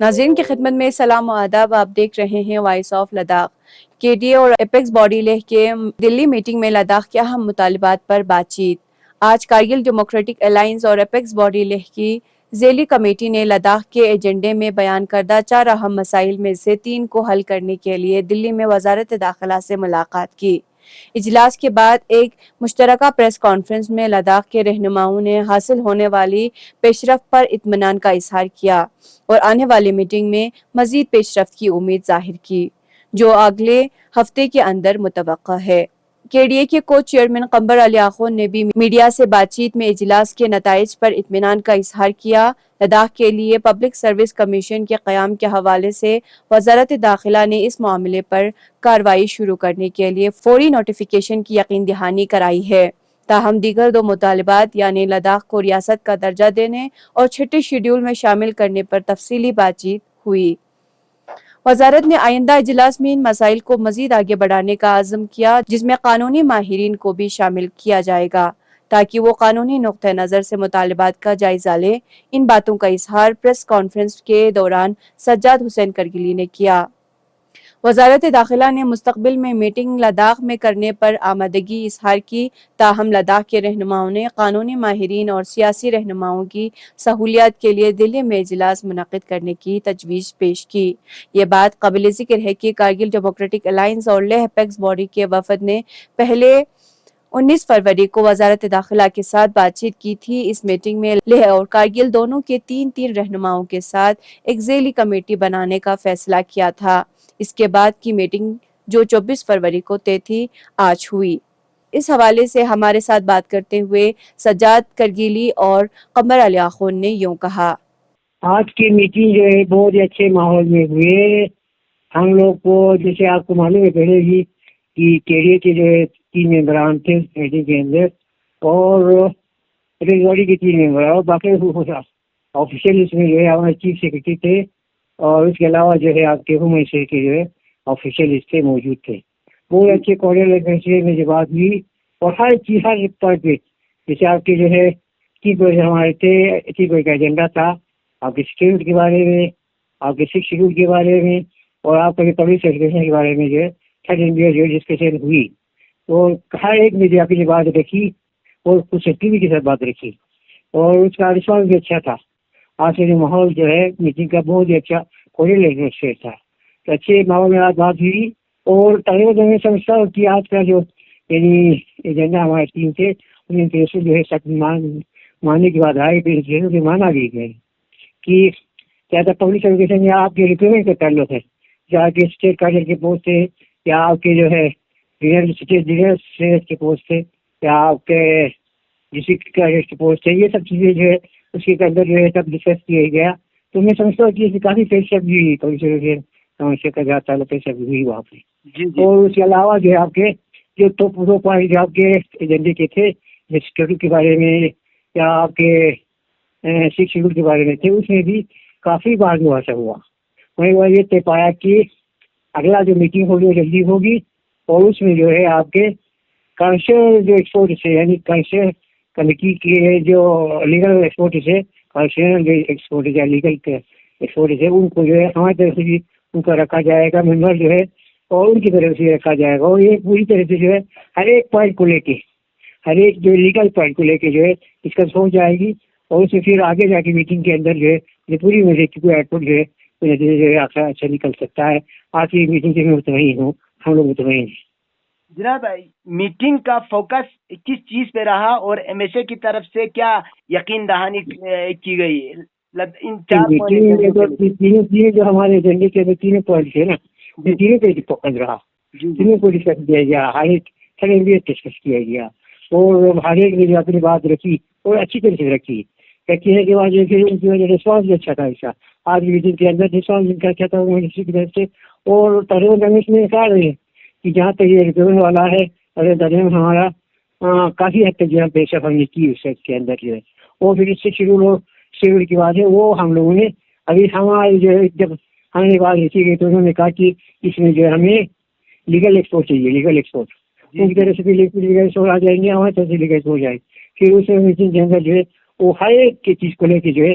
ناظرین کی خدمت میں سلام و آداب. آپ دیکھ رہے ہیں وائس آف لداخ. کے ڈی اے اور ایپیکس باڈی لیہ کے دلی میٹنگ میں لداخ کے اہم مطالبات پر بات چیت. آج کارگل ڈیموکریٹک الائنس اور ایپیکس باڈی لیہ کی ذیلی کمیٹی نے لداخ کے ایجنڈے میں بیان کردہ 4 اہم مسائل میں سے 3 کو حل کرنے کے لیے دلی میں وزارت داخلہ سے ملاقات کی. اجلاس کے بعد ایک مشترکہ پریس کانفرنس میں لداخ کے رہنماؤں نے حاصل ہونے والی پیش رفت پر اطمینان کا اظہار کیا اور آنے والی میٹنگ میں مزید پیش رفت کی امید ظاہر کی، جو اگلے ہفتے کے اندر متوقع ہے. کے ڈی اے کے کو چیئرمین قمبر علی آخور نے بھی میڈیا سے بات چیت میں اجلاس کے نتائج پر اطمینان کا اظہار کیا. لداخ کے لیے پبلک سروس کمیشن کے قیام کے حوالے سے وزارت داخلہ نے اس معاملے پر کارروائی شروع کرنے کے لیے فوری نوٹیفیکیشن کی یقین دہانی کرائی ہے. تاہم دیگر 2 مطالبات یعنی لداخ کو ریاست کا درجہ دینے اور چھٹے شیڈول میں شامل کرنے پر تفصیلی بات چیت ہوئی. وزارت نے آئندہ اجلاس میں ان مسائل کو مزید آگے بڑھانے کا عزم کیا، جس میں قانونی ماہرین کو بھی شامل کیا جائے گا تاکہ وہ قانونی نقطہ نظر سے مطالبات کا جائزہ لیں. ان باتوں کا اظہار پریس کانفرنس کے دوران سجاد حسین کرگلی نے کیا. وزارت داخلہ نے مستقبل میں میٹنگ لداخ میں کرنے پر آمادگی اظہار کی، تاہم لداخ کے رہنماؤں نے قانونی ماہرین اور سیاسی رہنماؤں کی سہولیات کے لیے دلی میں اجلاس منعقد کرنے کی تجویز پیش کی. یہ بات قابل ذکر ہے کہ کارگل ڈیموکریٹک الائنس اور لیہ ایپیکس باڈی کے وفد نے پہلے 19 فروری کو وزارت داخلہ کے ساتھ بات چیت کی تھی. اس میٹنگ میں لیہ اور کارگل دونوں کے 3 رہنماؤں کے ساتھ ایک ذیلی کمیٹی بنانے کا فیصلہ کیا تھا. اس کے بعد کی میٹنگ جو 24 فروری کو طے تھی، آج ہوئی. اس حوالے سے ہمارے ساتھ بات کرتے ہوئے سجاد کرگیلی اور قمر علی آخور نے یوں کہا. آج کی میٹنگ جو ہے بہت اچھے ماحول میں ہوئے. ہم لوگ کو جیسے آپ کو معلوم ہے پہلے ہی کہ کے ڈی اے کے جو ہے 3 ممبران تھے میٹنگ کے اندر اور باڈی کے 3 ممبر اور باقی آفیشیل اس میں جو ہے ہمارے چیف سیکرٹری تھے اور اس کے علاوہ جو ہے آپ کے ہوم منسٹر کے جو ہے آفیشیل اس سے موجود تھے. بہت اچھے کوریل میں جو بات ہوئی اور ہر چیز ہر پوائنٹ پہ جیسے آپ کے جو ہے ہمارے تھے کا ایجنڈا تھا آپ کے سیکورٹی کے بارے میں، آپ کے 6 شیڈول کے بارے میں اور آپ کے پبلک ایجوکیشن کے بارے میں جو ہے 13 جو ڈسکشن ہوئی. تو ہر ایک نے جو آپ کی بات رکھی اور کچھ ٹی وی کے ساتھ بات رکھی اور اس کا رسپانس بھی اچھا تھا. آج کا جو ماحول جو ہے میٹنگ کا بہت ہی اچھا کوریل تھا. تو اچھے ماحول میں آج بات ہوئی اور تقریباً میں سمجھتا ہوں کہ آج کا جو یعنی ایجنڈا ہمارے ٹیم سے ان کے جو ہے سخت ماننے کی بات آئی کہ مانا بھی گئے کہ کیا تھا پبلک ایجوکیشن یا آپ کے ریکروٹمنٹ کا تعلق ہے یا آپ کے اسٹیٹ کارڈر کے پوسٹ تھے یا آپ کے جو ہے اسٹیٹ کے پوسٹ تھے یا آپ کے ڈسٹرکٹ کارڈر کے پوسٹ تھے. یہ سب چیزیں جو ہے اس کے اندر جو ہے سب ڈسکس کیا گیا. تو میں سمجھتا ہوں کہ کافی پیش رفت بھی ہوئی پبلک ایجوکیشن سمسیا کا جہاں تعلق ہے سب ہوئی وہاں پہ. اور اس کے علاوہ جو ہے آپ کے جو دو پوائنٹ جو آپ کے ایجنڈے کے تھے سیکورٹی کے بارے میں یا آپ کے 6 شیڈول کے بارے میں تھے اس میں بھی کافی بار مباحثہ ہوا. وہیں یہ طے پایا کہ اگلا جو میٹنگ ہوگی وہ جلدی ہوگی اور اس میں جو ہے آپ کے کانسٹیچوئنٹ جو ایکسپورٹس ہے یعنی کانسٹیچوئنٹ کمیٹی کے جو لیگل ایکسپورٹس ہے کانسٹیچوئنٹ جو ایکسپورٹس یا لیگل ایکسپورٹس ہے ان کو جو ہے ہماری طرف سے بھی ان کا رکھا جائے گا ممبر جو ہے اور ان کی طرف سے رکھا جائے گا. اور یہ پوری طرح سے جو ہے ہر ایک پوائنٹ کو لے کے ہر ایک جو لیگل پوائنٹ کو لے کے جو ہے ڈسکس ہو جائے گی اور اس میں پھر آگے جا کے میٹنگ کے اندر جو ہے یہ پوری مجھے کی کوئی آؤٹ پٹ جو ہے کوئی نتیجہ جو ہے اچھا نکل سکتا ہے. آج کی میٹنگ سے میں مطمئن ہوں، ہم لوگ مطمئن ہیں. جناب میٹنگ کا فوکس کس چیز پہ رہا اور ایم ایس اے کی طرف سے کیا یقین دہانی کی گئی؟ ان 4 تینوں جو ہمارے ایجنڈے کے اندر 3 پوائنٹ تھے نا تینوں پہ فوکس رہا. تینوں کو ڈسکس کیا گیا، ہر ایک ڈسکس کیا گیا اور ہر ایک نے جو اپنی بات رکھی اور اچھی طرح سے رکھی. کہنے کے بعد ان کی وجہ رسپانس بھی اچھا تھا. ایسا آج میٹنگ کے اندر رسپانس ان کا اچھا تھا کی طرف سے. اور تقریباً میں کہا رہے ہیں کہ جہاں تک یہ ریکویرمنٹ والا ہے اگر تقریباً ہمارا کافی حد تک جو ہے پیش رفت ہم نے کی اس کے اندر جو ہے. اور پھر اس سے شیڈول کی بات ہے وہ ہم لوگوں نے ابھی ہماری جو ہے جب ہم نے بات رکھی گئی تو انہوں نے کہا کہ اس میں جو ہے ہمیں لیگل ایکسپورٹ چاہیے. لیگل ایکسپورٹ ان کی طرف سے بھی لیگل ایکسپورٹ آ جائیں گے، ہماری طرف سے لیگل ایکسپورٹ جائے. پھر اس میٹنگ کے اندر جو ہے وہ ہر ایک کی چیز کو لے کے جو ہے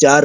4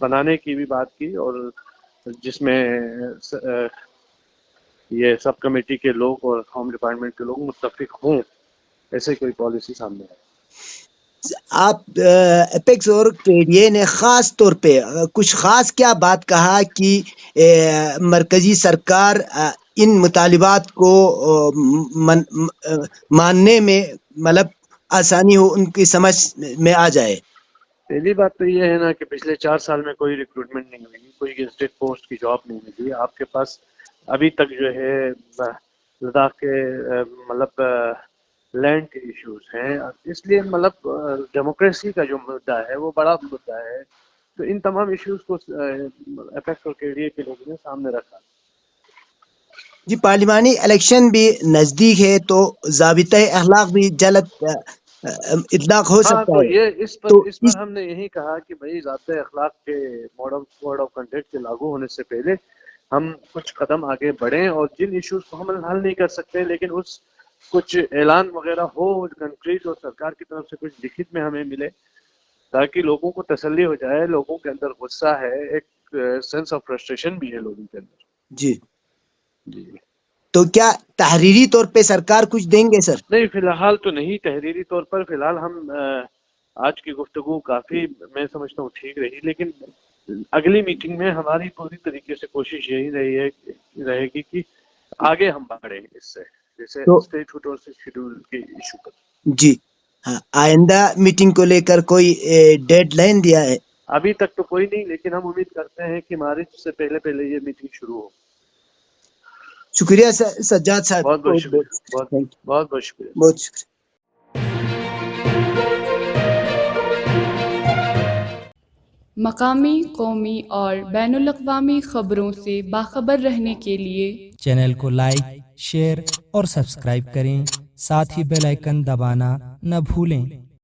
بنانے کی بھی بات کی، اور جس میں یہ سب کمیٹی کے لوگ اور ہوم ڈپارٹمنٹ کے لوگ متفق ہوں، ایسے کوئی پالیسی سامنے آئے۔ آپ اپیکس اور KDA نے خاص طور پہ کچھ خاص کیا بات کہا کہ مرکزی سرکار ان مطالبات کو ماننے میں مطلب آسانی ہو، ان کی سمجھ میں آ جائے؟ پہلی بات تو یہ ہے نا کہ پچھلے 4 سال میں کوئی ریکروٹمنٹ نہیں ہوئی، کوئی گیزٹڈ پوسٹ کی جاب نہیں ملی۔ آپ کے پاس ابھی تک جو ہے لداخ کے مطلب لینڈ کے ایشوز ہیں، اس لیے مطلب ڈیموکریسی کا جو مدعا ہے وہ بڑا مدعا ہے، تو ان تمام ایشوز کو اپیکس اور KDA کے لوگوں نے سامنے رکھا۔ جی، پارلیمانی الیکشن بھی نزدیک ہے تو ضابطۂ اخلاق بھی جلد اطلاق ہو ہاں، سکتا تو ہے، یہ اس تو پر ہم نے یہی کہا کہ بھائی ضابطۂ اخلاق کے کوڈ آف کنڈکٹ کے لاگو ہونے سے پہلے ہم کچھ قدم آگے بڑھیں، اور جن ایشوز کو ہم حل نہیں کر سکتے لیکن اس کچھ اعلان وغیرہ ہو کنکریٹ، اور سرکار کی طرف سے کچھ لکھت میں ہمیں ملے تاکہ لوگوں کو تسلی ہو جائے۔ لوگوں کے اندر غصہ ہے، ایک سینس آف فرسٹریشن بھی ہے لوگوں کے اندر۔ جی جی تو کیا تحریری طور پہ سرکار کچھ دیں گے سر؟ نہیں، فی الحال تو نہیں تحریری طور پر۔ فی الحال ہم آج کی گفتگو کافی میں سمجھتا ہوں ٹھیک رہی، لیکن اگلی میٹنگ میں ہماری پوری طریقے سے کوشش یہی رہے گی کہ آگے ہم بڑھیں اس سے، جیسے تو اسٹیٹ ہوڈ اور شیڈول کے ایشو پر۔ جی ہاں، آئندہ میٹنگ کو لے کر کوئی ڈیڈ لائن دیا ہے؟ ابھی تک تو کوئی نہیں، لیکن ہم امید کرتے ہیں کہ مارچ سے پہلے یہ میٹنگ شروع ہو۔ شکریہ سجاد صاحب، بہت بہت شکریہ، بہت بہت شکریہ۔ بہت شکریہ۔ مقامی، قومی اور بین الاقوامی خبروں سے باخبر رہنے کے لیے چینل کو لائک، شیئر اور سبسکرائب کریں، ساتھ ہی بیل آئیکن دبانا نہ بھولیں۔